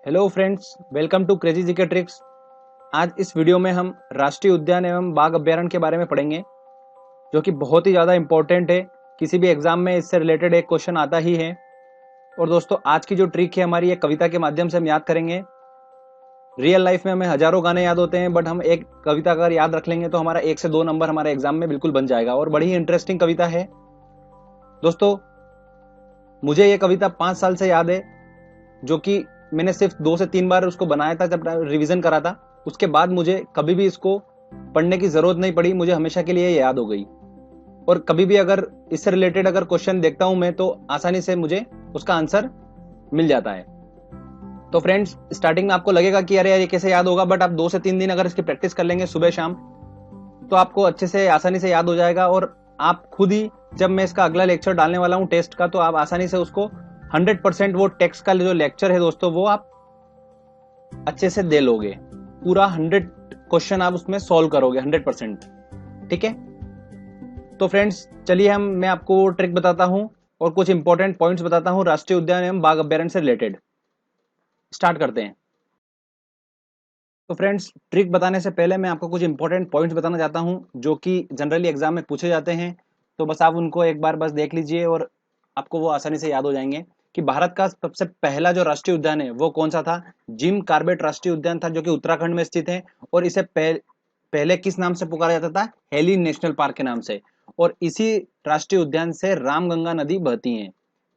Hello friends, welcome to crazy GK tricks. आज इस video में हम राष्ट्रीय उद्यान एवं बाघ अभ्यारण्य के बारे में पढ़ेंगे, जो कि बहुत ही ज़्यादा इंपॉर्टेंट है। किसी भी एग्जाम में इससे रिलेटेड एक क्वेश्चन आता ही है। और दोस्तों, आज की जो ट्रिक है हमारी, ये कविता के माध्यम से हम याद करेंगे। रियल लाइफ में हमें हजारों गाने याद होते हैं, बट हम एक कविता अगर याद रख लेंगे तो हमारा 1 से 2 नंबर हमारे एग्जाम में बिल्कुल बन जाएगा। और बड़ी ही इंटरेस्टिंग कविता है दोस्तों। मुझे ये कविता 5 साल से याद है, जो कि मैंने सिर्फ 2 से 3 बार उसको बनाया था जब रिवीजन करा था। उसके बाद मुझे कभी भी इसको पढ़ने की जरूरत नहीं पड़ी, मुझे हमेशा के लिए याद हो गई। और कभी भी अगर इससे रिलेटेड अगर क्वेश्चन देखता हूं मैं, तो आसानी से मुझे उसका आंसर मिल जाता है। तो फ्रेंड्स, स्टार्टिंग में आपको लगेगा कि अरे यार ये कैसे याद होगा, बट आप 2 से 3 दिन अगर इसकी प्रैक्टिस कर लेंगे सुबह शाम, तो आपको अच्छे से आसानी से याद हो जाएगा। और आप खुद ही, जब मैं इसका अगला लेक्चर डालने वाला हूं टेस्ट का, तो आप आसानी से उसको 100% वो टेक्स्ट का जो लेक्चर है दोस्तों, वो आप अच्छे से दे लोगे। पूरा 100 क्वेश्चन आप उसमें सॉल्व करोगे 100%। ठीक है, तो फ्रेंड्स चलिए मैं आपको ट्रिक बताता हूं और कुछ इंपॉर्टेंट पॉइंट्स बताता हूं राष्ट्रीय उद्यान एवं बाघ अभ्यारण्य से रिलेटेड। स्टार्ट करते हैं। तो फ्रेंड्स, ट्रिक बताने से पहले मैं आपको कुछ इंपॉर्टेंट पॉइंट्स बताना चाहता हूं, जो कि जनरली एग्जाम में पूछे जाते हैं। तो बस आप उनको एक बार बस देख लीजिए और आपको वो आसानी से याद हो जाएंगे। कि भारत का सबसे पहला जो राष्ट्रीय उद्यान है वो कौन सा था? जिम कार्बेट राष्ट्रीय उद्यान था, जो कि उत्तराखंड में स्थित है। और इसे पहले किस नाम से पुकारा जाता था? हेली नेशनल पार्क के नाम से। और इसी राष्ट्रीय उद्यान से रामगंगा नदी बहती है।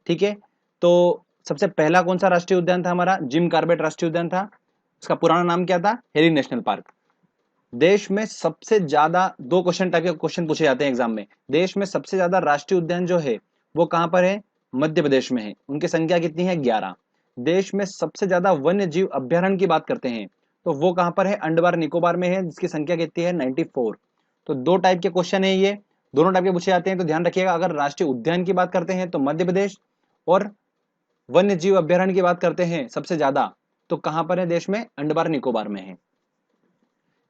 ठीक है, तो सबसे पहला कौन सा राष्ट्रीय उद्यान था? हमारा जिम कार्बेट राष्ट्रीय उद्यान था। इसका पुराना नाम क्या था? Heli national park. देश में सबसे ज्यादा, 2 क्वेश्चन टाइप के क्वेश्चन पूछे जाते हैं एग्जाम में। देश में सबसे ज्यादा राष्ट्रीय उद्यान जो है वो कहां पर है? मध्य प्रदेश में है। उनकी संख्या कितनी है? 11। देश में सबसे ज्यादा वन्य जीव अभ्यारण्य की बात करते हैं तो वो कहां पर है? अंडमान निकोबार में है, जिसकी संख्या कितनी है? 94। तो 2 टाइप के क्वेश्चन है ये, दोनों टाइप के पूछे जाते हैं। तो ध्यान रखिएगा, अगर राष्ट्रीय उद्यान की बात करते हैं तो मध्य प्रदेश, और वन्य जीव अभ्यारण्य की बात करते हैं सबसे ज्यादा, तो कहां पर है देश में? अंडमान निकोबार में है।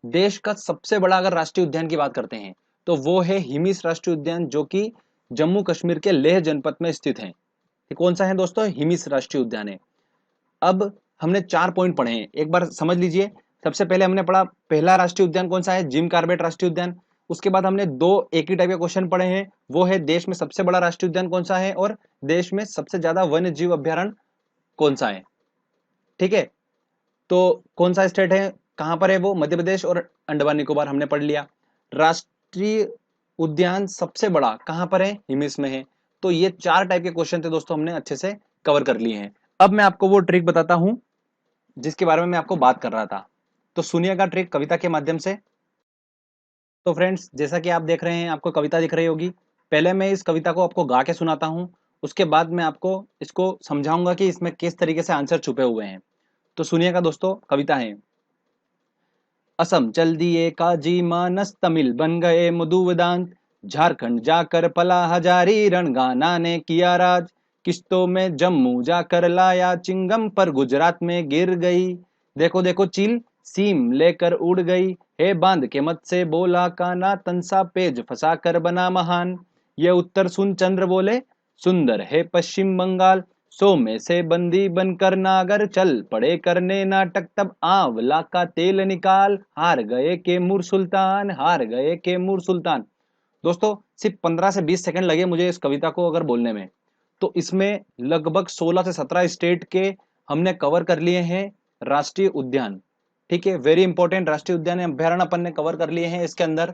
देश का सबसे बड़ा अगर राष्ट्रीय उद्यान की बात करते हैं तो वो है हिमिस राष्ट्रीय उद्यान, जो कि जम्मू कश्मीर के लेह जनपद में स्थित है। ये कौन सा है दोस्तों? हिमिस राष्ट्रीय उद्यान है। अब हमने 4 पॉइंट पढ़े हैं, एक बार समझ लीजिए। सबसे पहले हमने पढ़ा पहला राष्ट्रीय उद्यान कौन सा है? जिम कार्बेट राष्ट्रीय उद्यान। उसके बाद हमने 2 एक ही टाइप के क्वेश्चन पढ़े हैं, वो है देश में सबसे बड़ा राष्ट्रीय उद्यान कौन सा है, और देश में सबसे ज्यादा वन्य जीव अभ्यारण्य कौन सा है। ठीक है, तो कौन सा स्टेट है, कहां पर है वो? मध्य प्रदेश और अंडमान निकोबार हमने पढ़ लिया। राष्ट्रीय उद्यान सबसे बड़ा कहां पर है? हिमिस में है। तो ये 4 टाइप के क्वेश्चन थे दोस्तों, हमने अच्छे से कवर कर लिए हैं। अब मैं आपको वो ट्रिक बताता हूं जिसके बारे में मैं आपको बात कर रहा था। तो सुनिएगा ट्रिक कविता के माध्यम से। तो फ्रेंड्स, जैसा कि आप देख रहे हैं, आपको कविता दिख रही होगी। पहले मैं इस कविता को आपको गा के सुनाता हूं, उसके बाद मैं आपको इसको समझाऊंगा कि इसमें किस तरीके से आंसर छुपे हुए हैं। तो सुनिएगा दोस्तों, कविता है। असम चल दिए काजी मानस, तमिल बन गए मधु वेदांत, झारखंड जाकर पला हजारी, रणगाना ने किया राज, किश्तों में जम्मू जाकर लाया चिंगम, पर गुजरात में गिर गई। देखो देखो चील सीम लेकर उड़ गई, हे बांध के मत से बोला काना, तनसा पेज फंसा कर बना महान। ये उत्तर सुन चंद्र बोले, सुंदर है पश्चिम बंगाल, सो में से बंदी बनकर नागर, चल पड़े करने नाटक, तब आंवला का तेल निकाल, हार गए के मुर सुल्तान, हार गए के मुर सुल्तान। दोस्तों, सिर्फ 15 से 20 सेकंड लगे मुझे इस कविता को अगर बोलने में। तो इसमें लगभग 16 से 17 स्टेट के हमने कवर कर लिए हैं राष्ट्रीय उद्यान। ठीक है, वेरी इंपॉर्टेंट राष्ट्रीय उद्यान अभ्यारण्य अपन ने कवर कर लिए हैं इसके अंदर।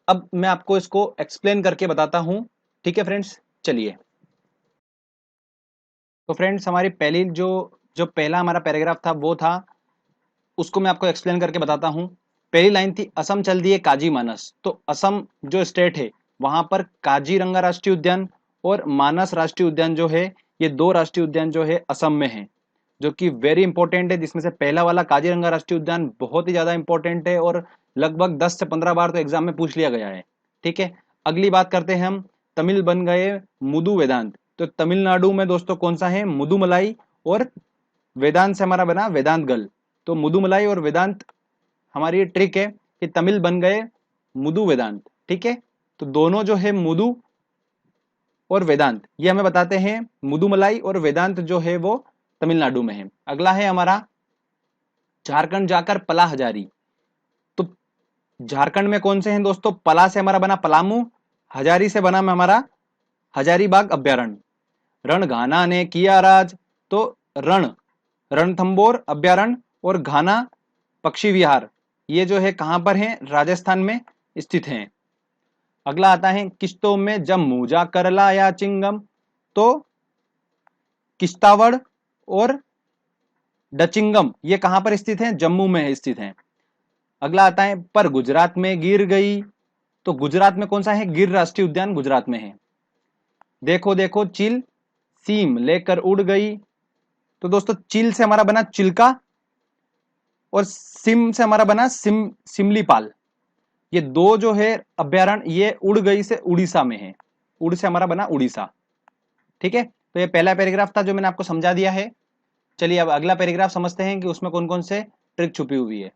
अब मैं आपको इसको एक्सप्लेन करके बताता हूं। ठीक है फ्रेंड्स, चलिए। तो फ्रेंड्स, हमारी पहली जो जो पहला हमारा पैराग्राफ था वो था, उसको मैं आपको एक्सप्लेन करके बताता हूं। पहली लाइन थी, असम चल दिए काजी मानस। तो असम जो स्टेट है, वहां पर काजीरंगा राष्ट्रीय उद्यान और मानस राष्ट्रीय उद्यान जो है, ये 2 राष्ट्रीय उद्यान जो है असम में है, जो कि वेरी इंपॉर्टेंट है। जिसमें से पहला वाला काजीरंगा राष्ट्रीय उद्यान बहुत ही ज्यादा इंपॉर्टेंट है, और लगभग 10 से 15 बार तो एग्जाम में पूछ लिया गया है। ठीक है, अगली बात करते हैं हम, तमिल बन गए मुदु वेदांत। तो तमिलनाडु में दोस्तों कौन सा है? मुदुमलाई, और वेदांत से हमारा बना वेदांत गल। तो मुदुमलाई और वेदांत हमारी ट्रिक है कि तमिल बन गए मुदु वेदांत। ठीक है, तो दोनों जो है मुदु और वेदांत, ये हमें बताते हैं मुदुमलाई और वेदांत जो है वो तमिलनाडु में है। अगला है हमारा झारखंड जाकर पला हजारी। तो झारखंड में कौन से हैं दोस्तों? पला से हमारा बना पलामू, हजारी से बना हमारा हजारीबाग अभ्यारण्य। रणघाना ने किया राज, तो रणथंबोर अभ्यारण्य और घाना पक्षी विहार, ये जो है कहां पर है? राजस्थान में स्थित हैं। अगला आता है किश्तों में जम्मू जा कर लाया चिंगम, तो किश्तावड़ और डचिंगम ये कहां पर स्थित हैं? जम्मू में स्थित हैं। अगला आता है पर गुजरात में गिर गई, तो गुजरात में कौन सा है? गिर राष्ट्रीय उद्यान गुजरात में है। देखो देखो चिल सीम लेकर उड़ गई, तो दोस्तों चिल से हमारा बना चिल्का और सिम से हमारा बना सिमलीपाल। ये दो जो है अभ्यारण्य ये उड़ गई से उड़ीसा में है। उड़ से हमारा बना उड़ीसा। ठीक है, तो ये पहला पैराग्राफ था जो मैंने आपको समझा दिया है। चलिए अब अगला पैराग्राफ समझते हैं कि उसमें कौन कौन से ट्रिक छुपी हुई है।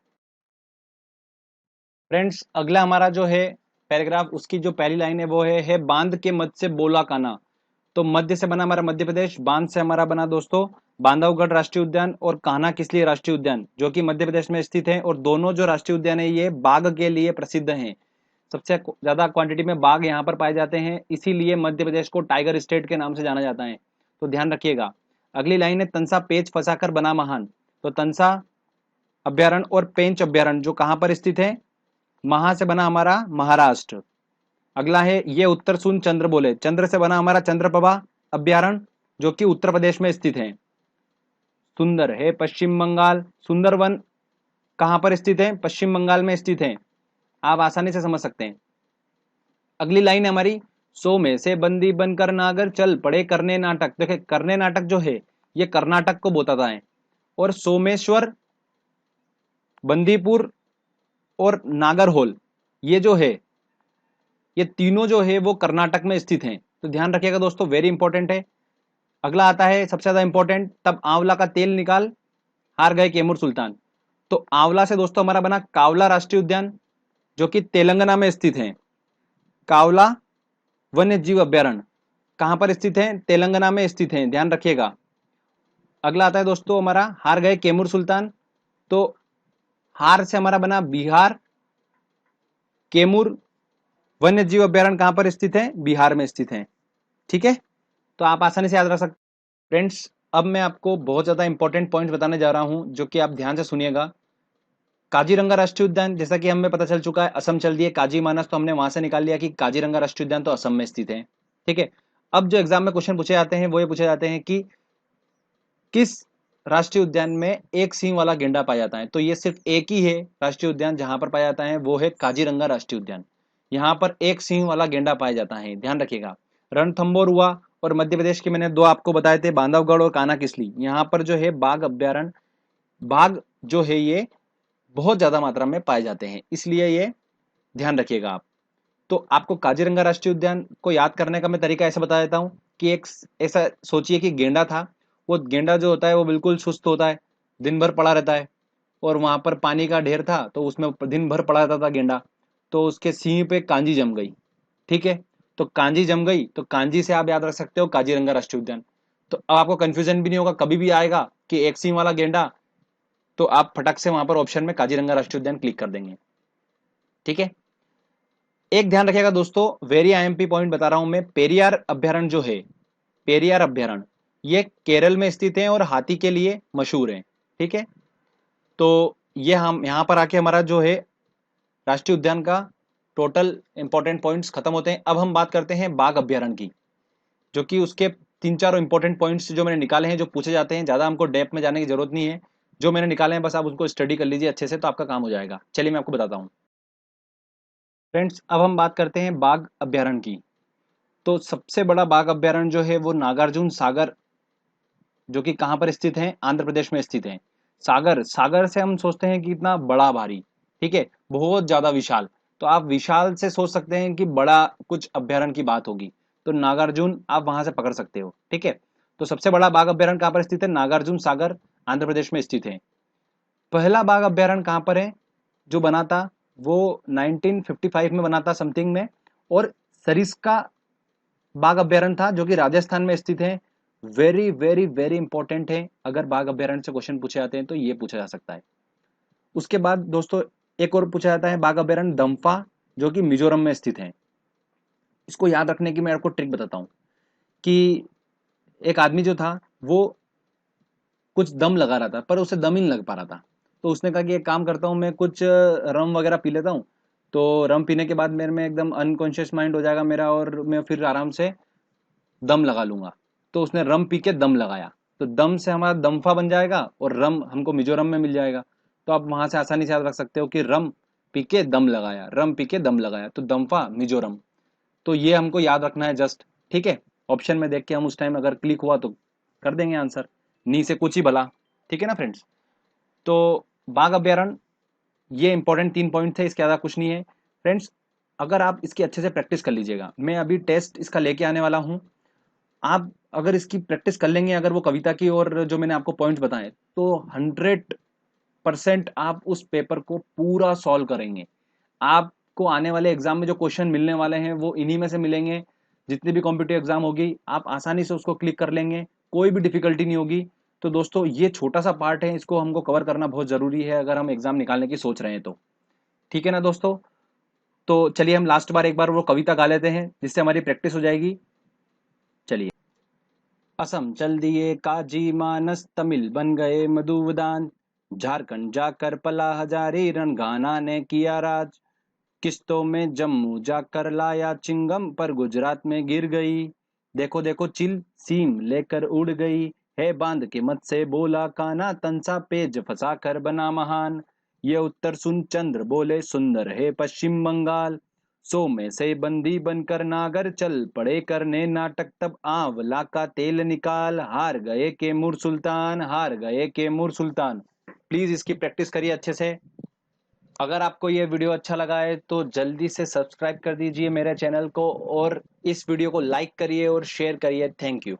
फ्रेंड्स अगला हमारा जो है पैराग्राफ, उसकी जो पहली लाइन है वो है बांध के मध्य से बोला काना। तो मध्य से बना हमारा मध्य प्रदेश, बांध से हमारा बना दोस्तों बांधवगढ़ राष्ट्रीय उद्यान और कान्हा किसली राष्ट्रीय उद्यान जो कि मध्य प्रदेश में स्थित है। और दोनों जो राष्ट्रीय उद्यान है ये बाघ के लिए प्रसिद्ध हैं। सबसे ज्यादा क्वांटिटी में बाघ यहाँ पर पाए जाते हैं, इसीलिए मध्य प्रदेश को टाइगर स्टेट के नाम से जाना जाता है। तो ध्यान रखिएगा। अगली लाइन है तंसा पेच फंसाकर बना महान। तो तंसा अभ्यारण्य और पेंच अभ्यारण्य जो कहां पर स्थित है? महा से बना हमारा महाराष्ट्र। अगला है ये उत्तर सुन चंद्र बोले। चंद्र से बना हमारा चंद्रप्रभा अभ्यारण्य जो कि उत्तर प्रदेश में स्थित है। सुंदर है पश्चिम बंगाल। सुंदरवन कहां पर स्थित है? पश्चिम बंगाल में स्थित है। आप आसानी से समझ सकते हैं। अगली लाइन है हमारी सो में से बंदी बनकर नागर चल पड़े करने नाटक। देखिए करने नाटक जो है ये कर्नाटक को बताता है। और सोमेश्वर, बंदीपुर और नागरहोल ये जो है ये तीनों जो है वो कर्नाटक में स्थित हैं। तो ध्यान रखिएगा दोस्तों, वेरी इंपॉर्टेंट है। अगला आता है सबसे ज्यादा इंपॉर्टेंट, तब आंवला का तेल निकाल हार गए कैमूर सुल्तान। तो आंवला से दोस्तों हमारा बना कावला राष्ट्रीय उद्यान जो कि तेलंगाना में स्थित है। कावला वन्य जीव अभ्यारण्य कहां पर स्थित है? तेलंगाना में स्थित है, ध्यान रखिएगा। अगला आता है दोस्तों हमारा हार गए कैमूर सुल्तान। तो हार से हमारा बना बिहार। कैमूर वन्य जीव अभ्यारण्य कहां पर स्थित है? बिहार में स्थित है। ठीक है, तो आप आसानी से याद रख सकते। फ्रेंड्स अब मैं आपको बहुत ज्यादा इंपॉर्टेंट पॉइंट्स बताने जा रहा हूं जो कि आप ध्यान से सुनिएगा। काजीरंगा राष्ट्रीय उद्यान, जैसा कि हमें पता चल चुका है असम चल दिए काजी मानस, तो हमने वहां से निकाल लिया कि काजीरंगा राष्ट्रीय उद्यान तो असम में स्थित है। ठीक है, अब जो एग्जाम में क्वेश्चन पूछे जाते हैं वो ये पूछे जाते हैं कि किस राष्ट्रीय उद्यान में एक सींग वाला गेंडा पाया जाता है। तो ये सिर्फ एक ही है राष्ट्रीय उद्यान जहां पर पाया जाता है, वो है काजीरंगा राष्ट्रीय उद्यान। यहाँ पर एक सींग वाला गेंडा पाया जाता है, ध्यान रखिएगा। रणथंबोर हुआ और मध्य प्रदेश के मैंने दो आपको बताए थे, बांधवगढ़ और कान्हा किसली। यहाँ पर जो है बाघ अभ्यारण्य, बाघ जो है ये बहुत ज्यादा मात्रा में पाए जाते हैं, इसलिए ये ध्यान रखिएगा आप। तो आपको काजीरंगा राष्ट्रीय उद्यान को याद करने का मैं तरीका ऐसा बता देता हूँ कि एक ऐसा सोचिए कि गेंडा था। वो गेंडा जो होता है वो बिल्कुल सुस्त होता है, दिन भर पड़ा रहता है, और वहां पर पानी का ढेर था तो उसमें दिन भर पड़ा रहता था गेंडा। तो उसके सींग पे कांजी जम गई। ठीक है, तो कांजी जम गई तो कांजी से आप याद रख सकते हो काजीरंगा राष्ट्रीय उद्यान। तो अब आपको कंफ्यूजन भी नहीं होगा, कभी भी आएगा कि एक सींग वाला गेंडा, तो आप फटक से वहां पर ऑप्शन में काजीरंगा राष्ट्रीय उद्यान क्लिक कर देंगे। ठीक है, एक ध्यान रखिएगा दोस्तों, वेरी आईएमपी पॉइंट बता रहा हूं मैं। पेरियार अभ्यारण्य जो है, पेरियार अभ्यारण्य ये केरल में स्थित है और हाथी के लिए मशहूर है। ठीक है, तो ये हम यहाँ पर आके हमारा जो है राष्ट्रीय उद्यान का टोटल इंपॉर्टेंट पॉइंट्स खत्म होते हैं। अब हम बात करते हैं बाघ अभ्यारण्य की, जो कि उसके तीन चार इंपॉर्टेंट पॉइंट्स जो मैंने निकाले हैं, जो पूछे जाते हैं। ज्यादा हमको डेप्थ में जाने की जरूरत नहीं है, जो मैंने निकाले हैं बस आप उसको स्टडी कर लीजिए अच्छे से, तो आपका काम हो जाएगा। चलिए मैं आपको बताता हूँ। फ्रेंड्स अब हम बात करते हैं बाघ अभ्यारण्य की। तो सबसे बड़ा बाघ अभ्यारण्य जो है वो नागार्जुन सागर, जो कि कहाँ पर स्थित है? आंध्र प्रदेश में स्थित है। सागर, सागर से हम सोचते हैं कि इतना बड़ा भारी, ठीक है, बहुत ज्यादा विशाल। तो आप विशाल से सोच सकते हैं कि बड़ा कुछ अभ्यारण्य की बात होगी, तो नागार्जुन आप वहां से पकड़ सकते हो। ठीक है, तो सबसे बड़ा बाघ अभ्यारण्य कहाँ पर स्थित है? नागार्जुन सागर आंध्र प्रदेश में स्थित है। पहला बाघ अभ्यारण्य कहाँ पर है जो बना था? वो 1955 में बना था समथिंग में। और सरिस्का बाघ अभ्यारण्य था जो कि राजस्थान में स्थित है। वेरी वेरी वेरी इंपॉर्टेंट है। अगर बाघ अभ्यारण्य से क्वेश्चन पूछे जाते हैं तो ये पूछा जा सकता है। उसके बाद दोस्तों एक और पूछा जाता है बाघ अभ्यारण्य दम्फा, जो कि मिजोरम में स्थित है। इसको याद रखने की मैं आपको ट्रिक बताता हूँ कि एक आदमी जो था वो कुछ दम लगा रहा था, पर उसे दम ही नहीं लग पा रहा था। तो उसने कहा कि एक काम करता हूँ, मैं कुछ रम वगैरह पी लेता हूँ, तो रम पीने के बाद मेरे में एकदम अनकॉन्शियस माइंड हो जाएगा मेरा, और मैं फिर आराम से दम लगा लूंगा। तो उसने रम पी के दम लगाया, तो दम से हमारा दम्फा बन जाएगा और रम हमको मिजोरम में मिल जाएगा। तो आप वहां से आसानी से याद रख सकते हो कि रम पी के दम लगाया, रम पी के दम लगाया, तो दम्फा मिजोरम। तो ये हमको याद रखना है जस्ट। ठीक है, ऑप्शन में देख के हम उस टाइम अगर क्लिक हुआ तो कर देंगे आंसर, नी से कुछ ही भला। ठीक है ना फ्रेंड्स। तो बाघ अभ्यारण्य, ये इंपॉर्टेंट 3 पॉइंट थे, इसके ज्यादा कुछ नहीं है फ्रेंड्स। अगर आप इसकी अच्छे से प्रैक्टिस कर लीजिएगा, मैं अभी टेस्ट इसका लेके आने वाला हूं, आप अगर इसकी प्रैक्टिस कर लेंगे, अगर वो कविता की और जो मैंने आपको पॉइंट्स बताए, तो 100% आप उस पेपर को पूरा सॉल्व करेंगे। आपको आने वाले एग्जाम में जो क्वेश्चन मिलने वाले हैं वो इन्हीं में से मिलेंगे। जितनी भी कॉम्पिटिटिव एग्जाम होगी आप आसानी से उसको क्लिक कर लेंगे, कोई भी डिफिकल्टी नहीं होगी। तो दोस्तों ये छोटा सा पार्ट है, इसको हमको कवर करना बहुत जरूरी है अगर हम एग्जाम निकालने की सोच रहे हैं तो। ठीक है ना दोस्तों। तो चलिए हम लास्ट बार एक बार वो कविता गा लेते हैं जिससे हमारी प्रैक्टिस हो जाएगी। चलिए। असम चल दिए काजी मानस, तमिल बन गए मधुवदान, झारखंड जाकर पला हजारी, रणगाना ने किया राज, किस्तों में जम्मू जाकर लाया चिंगम, पर गुजरात में गिर गई। देखो देखो चिल सीम लेकर उड़ गई, है बांध के मत से बोला काना, तंसा पेज फंसा कर बना महान। ये उत्तर सुन चंद्र बोले सुंदर है पश्चिम बंगाल, सो में से बंदी बनकर नागर चल पड़े करने नाटक, तब आंवला का तेल निकाल, हार गए के मुर सुल्तान, हार गए के मुर सुल्तान। प्लीज इसकी प्रैक्टिस करिए अच्छे से। अगर आपको ये वीडियो अच्छा लगा है तो जल्दी से सब्सक्राइब कर दीजिए मेरे चैनल को, और इस वीडियो को लाइक करिए और शेयर करिए। Thank you.